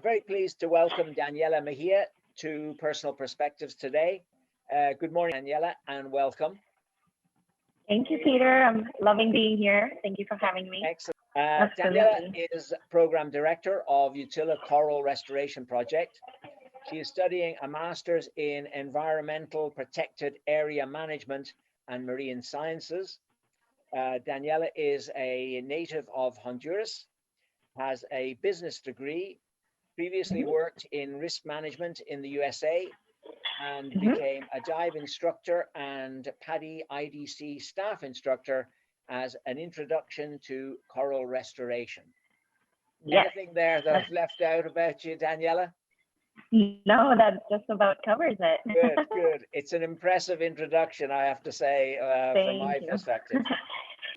very pleased to welcome Daniela Mejia to Personal Perspectives today. Good morning, Daniela, and welcome. Thank you, Peter. I'm loving being here. Thank you for having me. Excellent. Absolutely. Daniela is Program Director of Utila Coral Restoration Project. She is studying a Master's in Environmental Protected Area Management and Marine Sciences. Daniela is a native of Honduras, has a business degree, previously worked in risk management in the USA, and became a dive instructor and PADI IDC staff instructor as an introduction to coral restoration. Yes. Anything there that I've left out about you, Daniela? No, that just about covers it. Good, good. It's an impressive introduction, I have to say, from my perspective.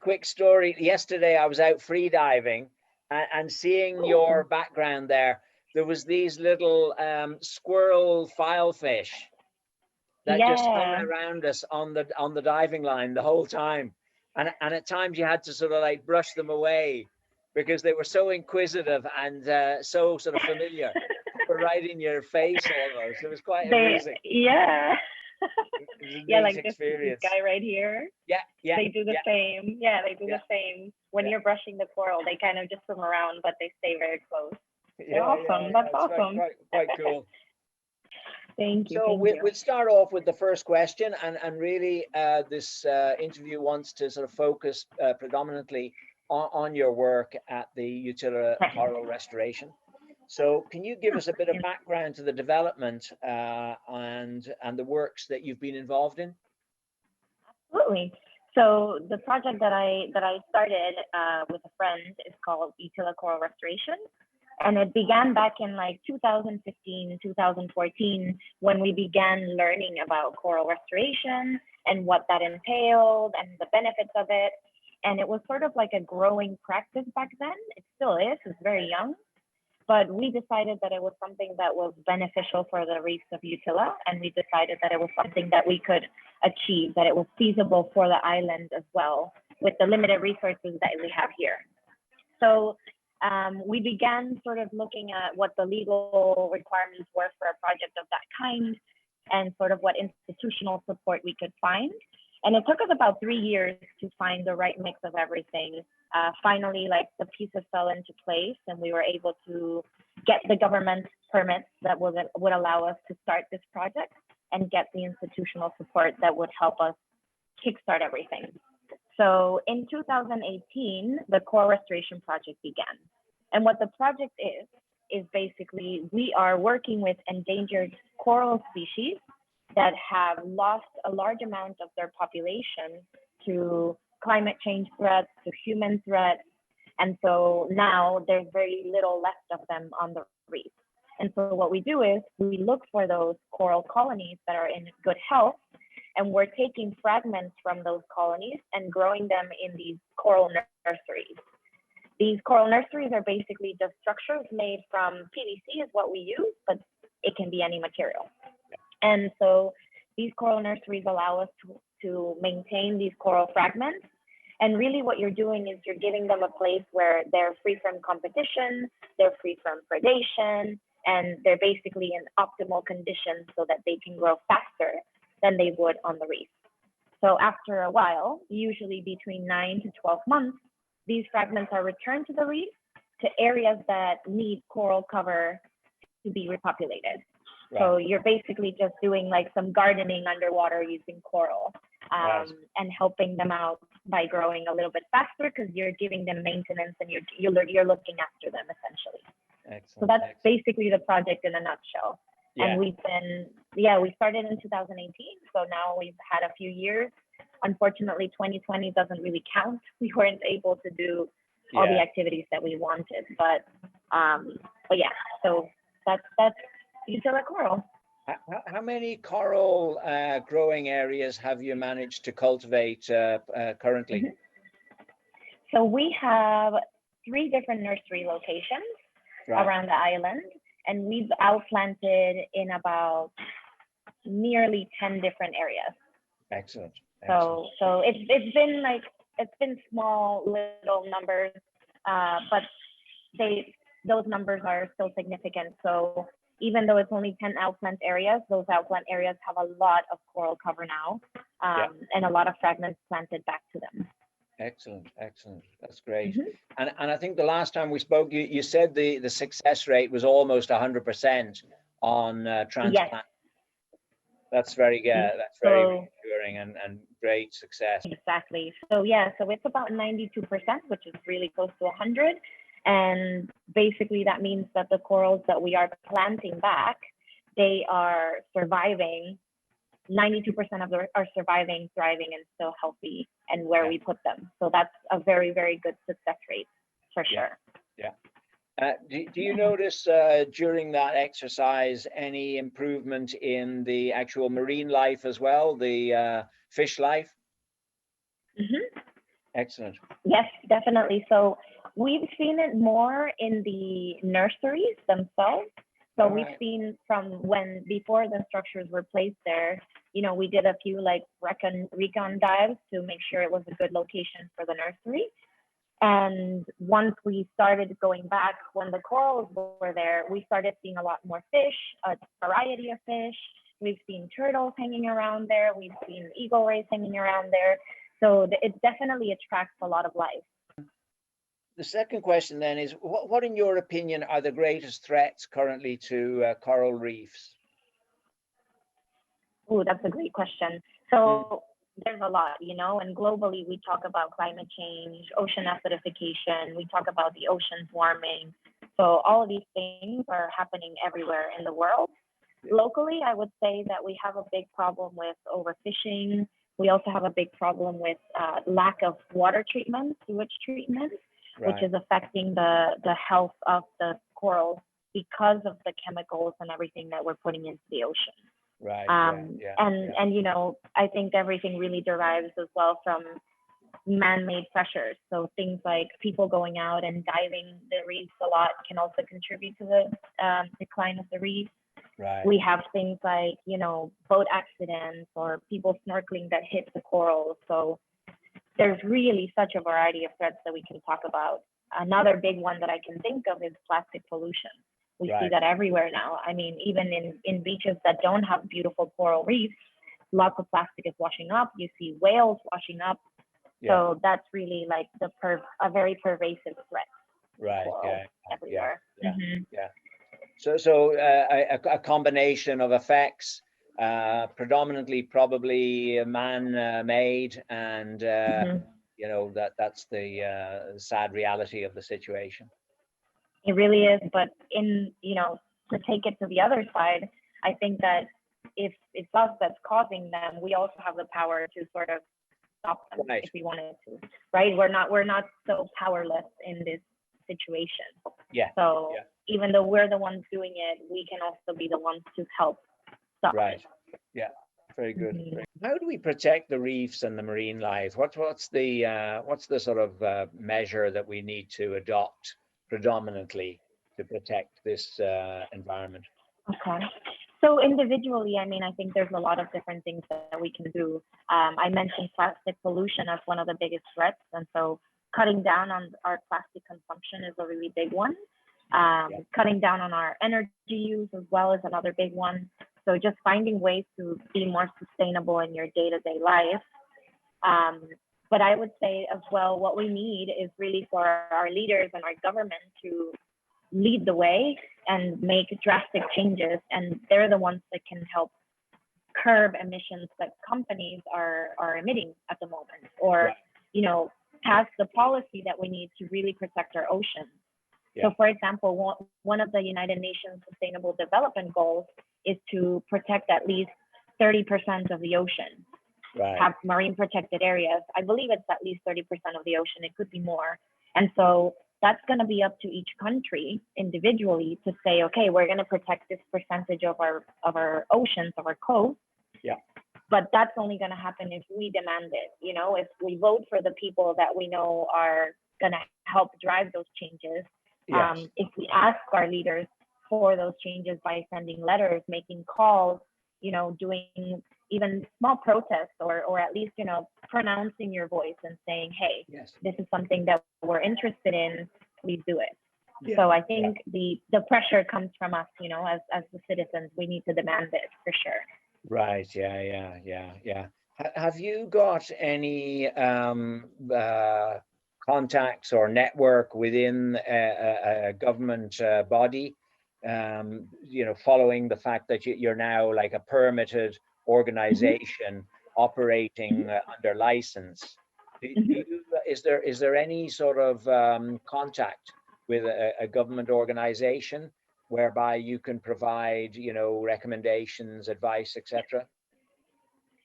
Quick story. Yesterday, I was out free diving and seeing your background there. There was these little squirrel filefish that just hung around us on the diving line the whole time, and at times you had to sort of like brush them away because they were so inquisitive and so sort of familiar. Were right in your face almost. It was quite amusing. Yeah. Yeah, like this guy right here. Yeah. They do the same. Yeah, they do the same. When you're brushing the coral, they kind of just swim around, but they stay very close. They're awesome. That's awesome. Quite cool. Thank you. So we'll start off with the first question, and really this interview wants to sort of focus predominantly on your work at the Utila Coral Restoration. So can you give us a bit of background to the development and the works that you've been involved in? Absolutely. So the project that I started with a friend is called Utila Coral Restoration. And it began back in like 2015, 2014, when we began learning about coral restoration and what that entailed and the benefits of it. And it was sort of like a growing practice back then. It still is, it's very young. But we decided that it was something that was beneficial for the reefs of Utila, and we decided that it was something that we could achieve, that it was feasible for the island as well, with the limited resources that we have here. So we began sort of looking at what the legal requirements were for a project of that kind, and sort of what institutional support we could find. And it took us about 3 years to find the right mix of everything. Finally, like the pieces fell into place, and we were able to get the government permits that would allow us to start this project and get the institutional support that would help us kickstart everything. So in 2018, the Coral Restoration Project began. And what the project is basically we are working with endangered coral species that have lost a large amount of their population to climate change threats, to human threats. And so now there's very little left of them on the reef. And so what we do is we look for those coral colonies that are in good health, and we're taking fragments from those colonies and growing them in these coral nurseries. These coral nurseries are basically just structures made from PVC is what we use, but it can be any material. And so these coral nurseries allow us to maintain these coral fragments. And really what you're doing is you're giving them a place where they're free from competition, they're free from predation, and they're basically in optimal conditions so that they can grow faster than they would on the reef. So after a while, usually between 9 to 12 months, these fragments are returned to the reef to areas that need coral cover to be repopulated. Right. So you're basically just doing like some gardening underwater using coral and helping them out by growing a little bit faster because you're giving them maintenance and you're looking after them essentially. Excellent. So that's basically the project in a nutshell. Yeah. And we started in 2018. So now we've had a few years. Unfortunately, 2020 doesn't really count. We weren't able to do all the activities that we wanted, but yeah, so that's Utila Coral. How many coral growing areas have you managed to cultivate currently? So we have 3 different nursery locations around the island, and we've outplanted in about nearly 10 different areas. Excellent. So it's been small little numbers, but those numbers are still significant. So even though it's only 10 outplant areas, those outplant areas have a lot of coral cover now, and a lot of fragments planted back to them. Excellent, excellent. That's great. Mhm. And I think the last time we spoke, you said the success rate was almost 100% on transplant. Yes. That's very that's very reassuring and great success. Exactly. So yeah, so it's about 92%, which is really close to 100. And basically that means that the corals that we are planting back, they are surviving. 92% of them are surviving, thriving, and still healthy, and where we put them. So that's a very, very good success rate for sure. Yeah. Do you notice during that exercise any improvement in the actual marine life as well, the fish life? Mm-hmm. Excellent. Yes, definitely. So we've seen it more in the nurseries themselves. So we've seen from when before the structures were placed there, you know, we did a few like recon dives to make sure it was a good location for the nursery. And once we started going back, when the corals were there, we started seeing a lot more fish, a variety of fish. We've seen turtles hanging around there. We've seen eagle rays hanging around there. So it definitely attracts a lot of life. The second question then is, what in your opinion are the greatest threats currently to coral reefs? Oh, that's a great question. So there's a lot, you know, and globally we talk about climate change, ocean acidification, we talk about the oceans warming. So all of these things are happening everywhere in the world. Locally, I would say that we have a big problem with overfishing. We also have a big problem with lack of water treatment, sewage treatment, which is affecting the health of the corals because of the chemicals and everything that we're putting into the ocean. And you know, I think everything really derives as well from man-made pressures. So things like people going out and diving the reefs a lot can also contribute to the decline of the reef. We have things like, you know, boat accidents or people snorkeling that hit the corals. So there's really such a variety of threats that we can talk about. Another big one that I can think of is plastic pollution. We see that everywhere now. I mean, even in beaches that don't have beautiful coral reefs, lots of plastic is washing up. You see whales washing up. So that's really like a very pervasive threat. Everywhere. So a combination of effects, predominantly probably man-made, and you know, that's the sad reality of the situation. It really is, but you know, to take it to the other side, I think that if it's us that's causing them, we also have the power to sort of stop them if we wanted to, right? We're not so powerless in this situation. So even though we're the ones doing it, we can also be the ones to help stop it. Very good. How do we protect the reefs and the marine life? What's the sort of measure that we need to adopt predominantly to protect this environment? Okay. So individually, I mean, I think there's a lot of different things that we can do. I mentioned plastic pollution as one of the biggest threats. And so cutting down on our plastic consumption is a really big one. Cutting down on our energy use as well is another big one. So just finding ways to be more sustainable in your day-to-day life. But I would say as well, what we need is really for our leaders and our government to lead the way and make drastic changes. And they're the ones that can help curb emissions that companies are emitting at the moment, or, you know, pass the policy that we need to really protect our oceans. So for example, one of the United Nations Sustainable Development Goals is to protect at least 30% of the ocean, have marine protected areas. I believe it's at least 30% of the ocean. It could be more. And so that's going to be up to each country individually to say, okay, we're going to protect this percentage of our oceans, of our coast. But that's only going to happen if we demand it. You know, if we vote for the people that we know are going to help drive those changes. If we ask our leaders for those changes by sending letters, making calls, you know, doing even small protests, or at least, you know, pronouncing your voice and saying, hey, this is something that we're interested in, please do it. Yeah. So I think the pressure comes from us, you know, as the citizens. We need to demand this for sure. Right. Yeah. Have you got any contacts or network within a government body? You know, following the fact that you're now like a permitted Mhm, organization operating under license. mhm. Is there any sort of contact with a government organization whereby you can provide, you know, recommendations, advice, etc.?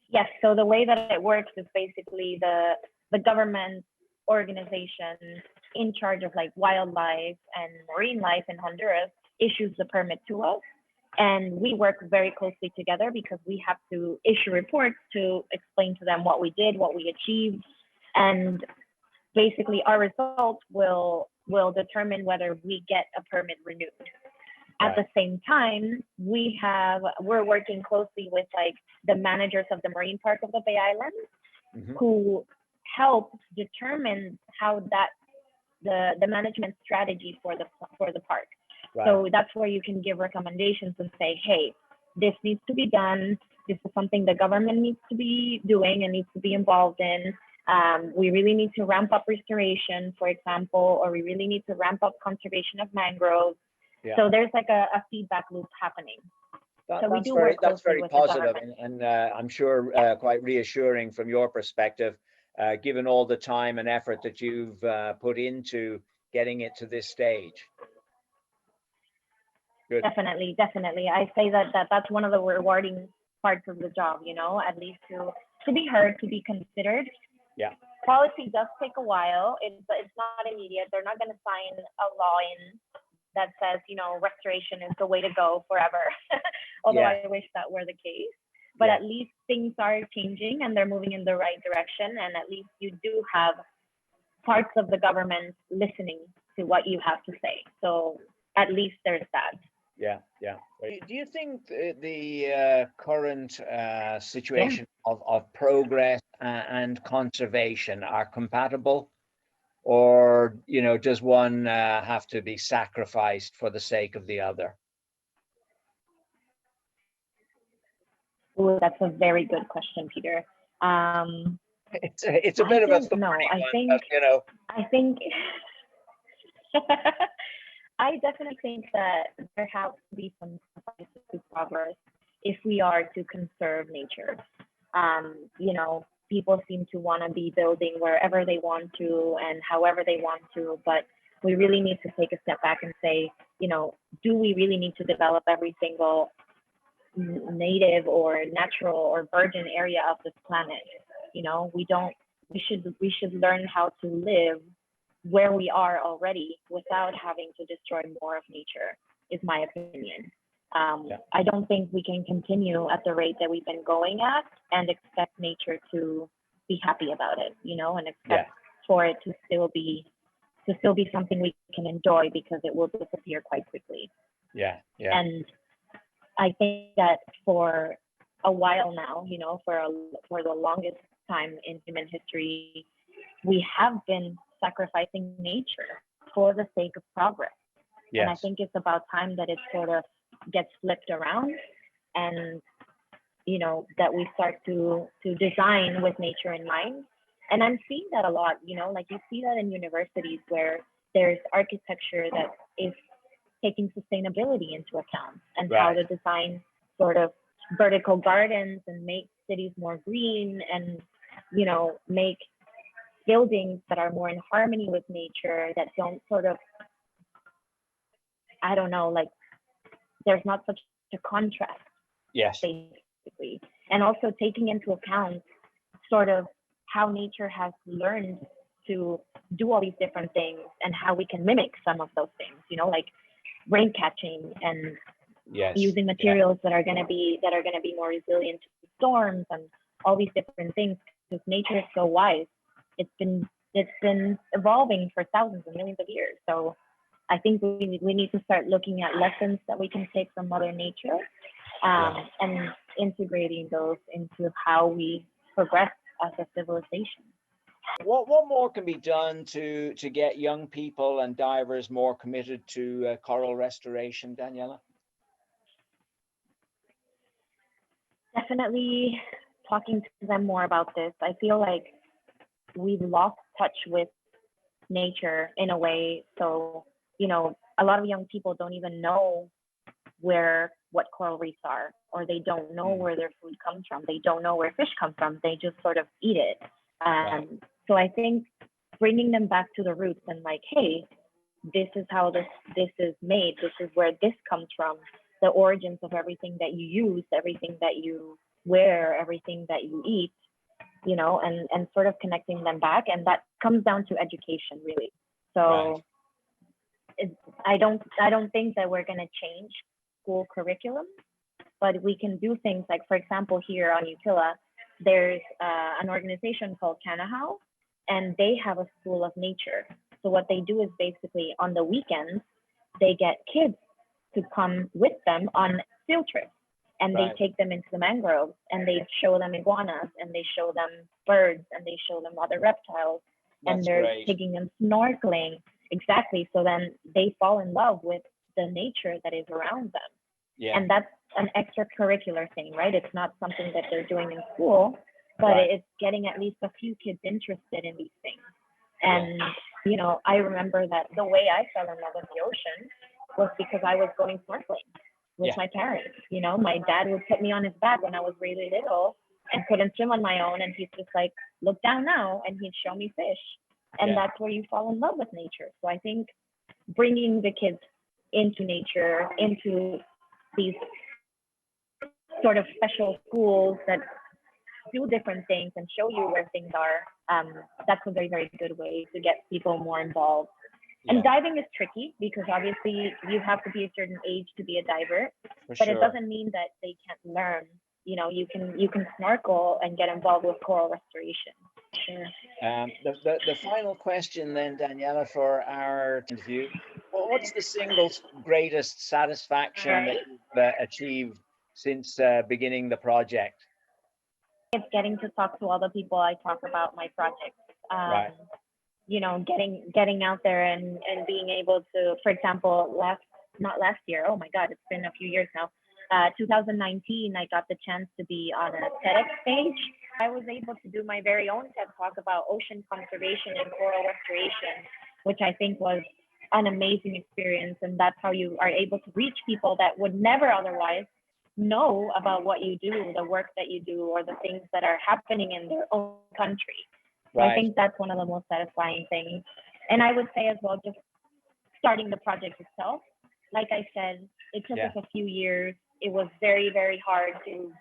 Yes. So the way that it works is basically the government organization in charge of like wildlife and marine life in Honduras issues the permit to us. And we work very closely together because we have to issue reports to explain to them what we did, what we achieved, and basically our results will determine whether we get a permit renewed. At Right. the same time, we're working closely with like the managers of the marine park of the Bay Islands Hmm. who help determine how the management strategy for the park. Right. So that's where you can give recommendations and say, hey, this needs to be done. This is something the government needs to be doing and needs to be involved in. We really need to ramp up restoration, for example, or we really need to ramp up conservation of mangroves. Yeah. So there's like a feedback loop happening. So we do work That's closely very with the positive, government. and I'm sure quite reassuring from your perspective, given all the time and effort that you've put into getting it to this stage. Good. Definitely, definitely. I say that's one of the rewarding parts of the job, you know, at least to be heard, to be considered. Yeah. Policy does take a while. It's not immediate. They're not going to sign a law in that says, you know, restoration is the way to go forever. Although Yeah. I wish that were the case. But Yeah. at least things are changing and they're moving in the right direction. And at least you do have parts of the government listening to what you have to say. So at least there's that. Yeah. Do you think the current Yeah. situation of progress and conservation are compatible, or, you know, does one have to be sacrificed for the sake of the other? Ooh, that's a very good question, Peter. It's a I bit of a don't know. thorny one, but you know. I think I definitely think that there has to be some sacrifices to progress if we are to conserve nature. You know, people seem to want to be building wherever they want to and however they want to, but we really need to take a step back and say, you know, do we really need to develop every single native or natural or virgin area of this planet? You know, we don't. We should learn how to live where we are already without having to destroy more of nature, is my opinion. Yeah. I don't think we can continue at the rate that we've been going at and expect nature to be happy about it, you know, and Yeah. expect for it to still be something we can enjoy because it will disappear quite quickly. Yeah. And I think that for a while now, you know, for the longest time in human history, we have been sacrificing nature for the sake of progress. And I Yes. think it's about time that it sort of gets flipped around and, you know, that we start to design with nature in mind. And I'm seeing that a lot, you know, like you see that in universities where there's architecture that is taking sustainability into account and how Right. to design sort of vertical gardens and make cities more green and, you know, make buildings that are more in harmony with nature that don't sort of, I don't know, like there's not such a contrast Yes. basically. And also taking into account sort of how nature has learned to do all these different things and how we can mimic some of those things, you know, like rain catching and Yes. using Yeah. materials that are going to be more resilient to storms and all these different things because nature is so wise. It's been evolving for thousands and millions of years. So I think we need to start looking at lessons that we can take from Mother Nature, Yeah. and integrating those into how we progress as a civilization. What more can be done to get young people and divers more committed to coral restoration, Daniela? Definitely talking to them more about this. I feel like we've lost touch with nature in a way. So, a lot of young people don't even know what coral reefs are, or they don't know where their food comes from. They don't know where fish come from. They just sort of eat it. Right. So I think bringing them back to the roots and like, hey, this is how this is made. This is where this comes from. The origins of everything that you use, everything that you wear, everything that you eat, and sort of connecting them back. And that comes down to education, really. So I don't think that we're going to change school curriculum, but we can do things like, for example, here on Utila, there's an organization called Kanahau, and they have a school of nature. So what they do is basically on the weekends, they get kids to come with them on field trips, and they take them into the mangroves, and they show them iguanas, and they show them birds, and they show them other reptiles, and they're taking them snorkeling. Exactly. So then they fall in love with the nature that is around them. Yeah. And that's an extracurricular thing, right? It's not something that they're doing in school, but it's getting at least a few kids interested in these things. And, I remember that the way I fell in love with the ocean was because I was going snorkeling with my parents. My dad would put me on his back when I was really little and couldn't swim on my own. And he's just like, look down now, and he'd show me fish. And that's where you fall in love with nature. So I think bringing the kids into nature, into these sort of special schools that do different things and show you where things are, that's a very, very good way to get people more involved. And diving is tricky because obviously you have to be a certain age to be a diver, but it doesn't mean that they can't learn. You can snorkel and get involved with coral restoration. Sure. The final question then, Daniela, for our interview. What's the single greatest satisfaction that you've achieved since beginning the project? It's getting to talk to all the people I talk about my project. Getting out there and being able to, for example, not last year, oh my God, it's been a few years now. 2019, I got the chance to be on a TEDx stage. I was able to do my very own TED Talk about ocean conservation and coral restoration, which I think was an amazing experience. And that's how you are able to reach people that would never otherwise know about what you do, the work that you do, or the things that are happening in their own country. So I think that's one of the most satisfying things. And I would say as well, just starting the project itself. Like I said, it took us a few years. It was very, very hard to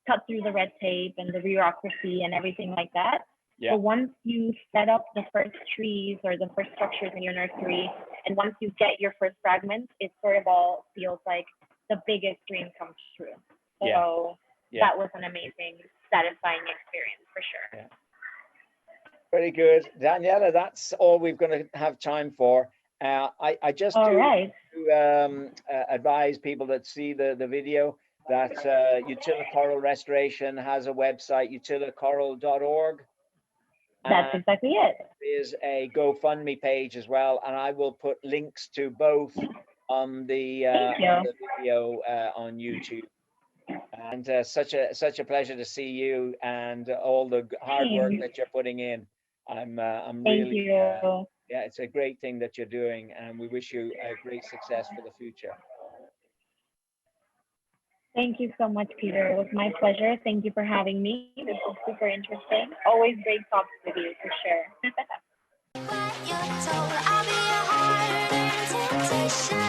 cut through the red tape and the bureaucracy and everything like that. But once you set up the first trees or the first structures in your nursery, and once you get your first fragments, it sort of all feels like the biggest dream comes true. So that was an amazing, satisfying experience for sure. Yeah. Very good. Daniela, that's all we're going to have time for. I just to advise people that see the video that Utila Coral Restoration has a website, utilacoral.org. That's exactly it. There is a GoFundMe page as well, and I will put links to both on the video on YouTube. And such a pleasure to see you and all the hard work that you're putting in. I'm really it's a great thing that you're doing, and we wish you a great success for the future. Thank you so much, Peter. It was my pleasure. Thank you for having me. This was super interesting. Always great talks with you, for sure.